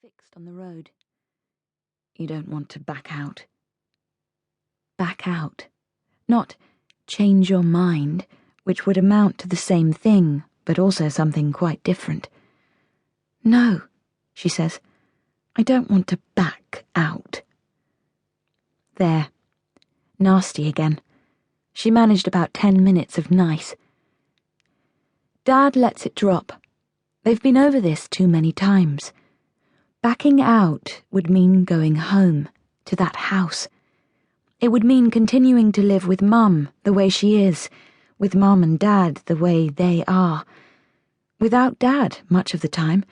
fixed on the road. You don't want to back out. Back out. Not change your mind, which would amount to the same thing, but also something quite different. No, she says, I don't want to back out. There. Nasty again. She managed about 10 minutes of nice. Dad lets it drop. They've been over this too many times. Backing out would mean going home, to that house. It would mean continuing to live with Mum the way she is, with Mum and Dad the way they are. Without Dad much of the time.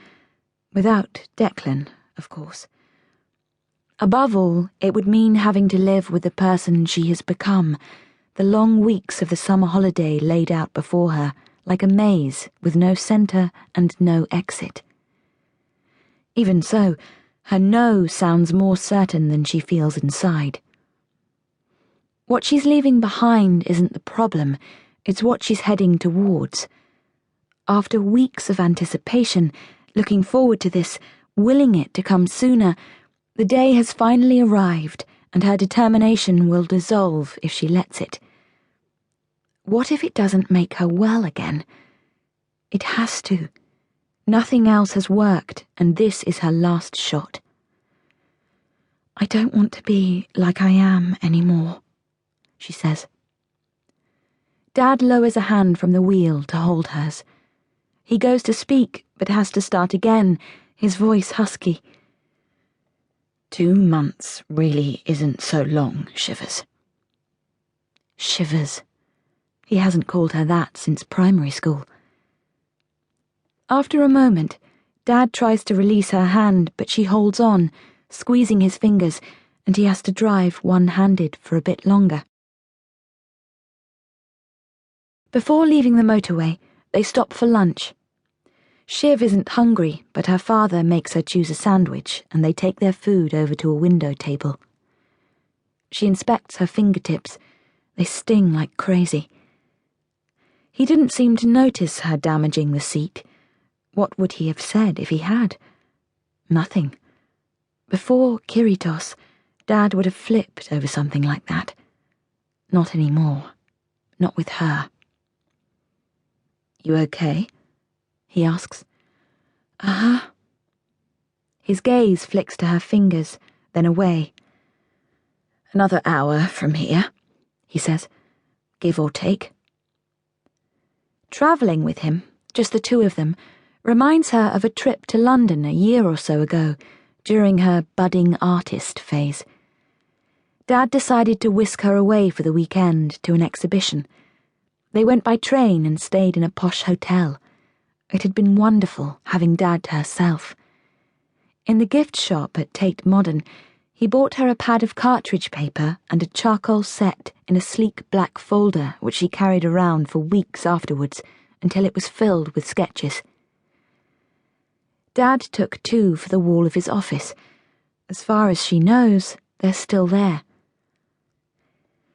Without Declan, of course. Above all, it would mean having to live with the person she has become, the long weeks of the summer holiday laid out before her, like a maze with no centre and no exit. Even so, her no sounds more certain than she feels inside. What she's leaving behind isn't the problem, it's what she's heading towards. After weeks of anticipation, looking forward to this, willing it to come sooner, the day has finally arrived, and her determination will dissolve if she lets it. What if it doesn't make her well again? It has to. Nothing else has worked, and this is her last shot. I don't want to be like I am anymore, she says. Dad lowers a hand from the wheel to hold hers. He goes to speak, but has to start again, his voice husky. 2 months really isn't so long, Shivers. Shivers. He hasn't called her that since primary school. After a moment, Dad tries to release her hand, but she holds on, squeezing his fingers, and he has to drive one-handed for a bit longer. Before leaving the motorway, they stop for lunch. Shiv isn't hungry, but her father makes her choose a sandwich, and they take their food over to a window table. She inspects her fingertips. They sting like crazy. He didn't seem to notice her damaging the seat. What would he have said if he had? Nothing. Before Kiritos, Dad would have flipped over something like that. Not anymore. Not with her. You okay? He asks. Uh-huh. His gaze flicks to her fingers, then away. Another hour from here, he says, give or take. Travelling with him, just the two of them, reminds her of a trip to London a year or so ago, during her budding artist phase. Dad decided to whisk her away for the weekend to an exhibition. They went by train and stayed in a posh hotel. It had been wonderful having Dad to herself. In the gift shop at Tate Modern, he bought her a pad of cartridge paper and a charcoal set in a sleek black folder which she carried around for weeks afterwards until it was filled with sketches. Dad took 2 for the wall of his office. As far as she knows, they're still there.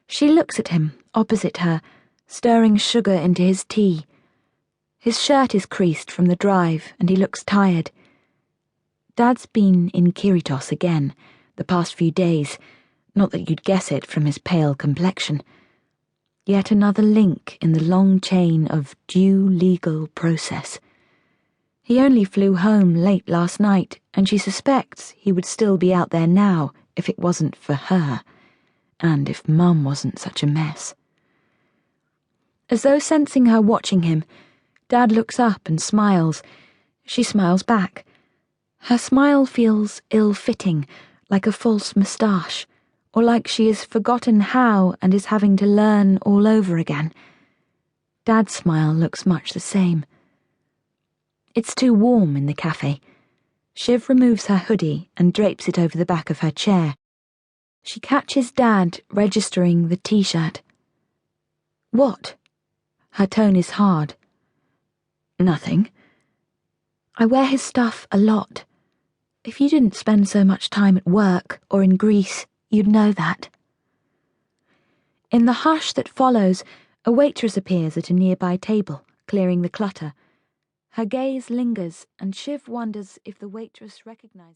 She looks at him, opposite her, stirring sugar into his tea. His shirt is creased from the drive, and he looks tired. Dad's been in Kiritos again, the past few days, not that you'd guess it from his pale complexion. Yet another link in the long chain of due legal process. He only flew home late last night, and she suspects he would still be out there now if it wasn't for her, and if Mum wasn't such a mess. As though sensing her watching him, Dad looks up and smiles. She smiles back. Her smile feels ill-fitting, like a false moustache, or like she has forgotten how and is having to learn all over again. Dad's smile looks much the same. It's too warm in the cafe. Shiv removes her hoodie and drapes it over the back of her chair. She catches Dad registering the t-shirt. What? Her tone is hard. Nothing. I wear his stuff a lot. If you didn't spend so much time at work or in Greece, you'd know that. In the hush that follows, a waitress appears at a nearby table, clearing the clutter. Her gaze lingers, and Shiv wonders if the waitress recognizes